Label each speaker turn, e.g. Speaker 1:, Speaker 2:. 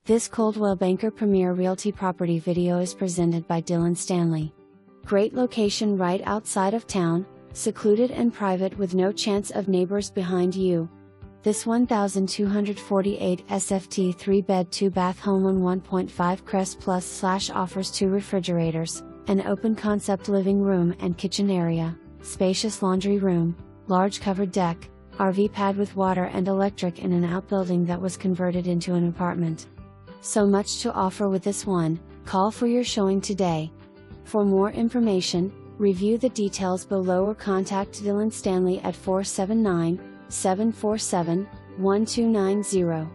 Speaker 1: This Coldwell Banker Premier Realty property video is presented by Dylan Stanley. Great location right outside of town, secluded and private with no chance of neighbors behind you. This 1,248 SFT 3-bed 2-bath home on 1.5 cres plus / offers 2 refrigerators, an open concept living room and kitchen area, spacious laundry room, large covered deck, RV pad with water and electric in an outbuilding that was converted into an apartment. So much to offer with this one. Call for your showing today. For more information, review the details below or contact Dylan Stanley at 479-747-1290.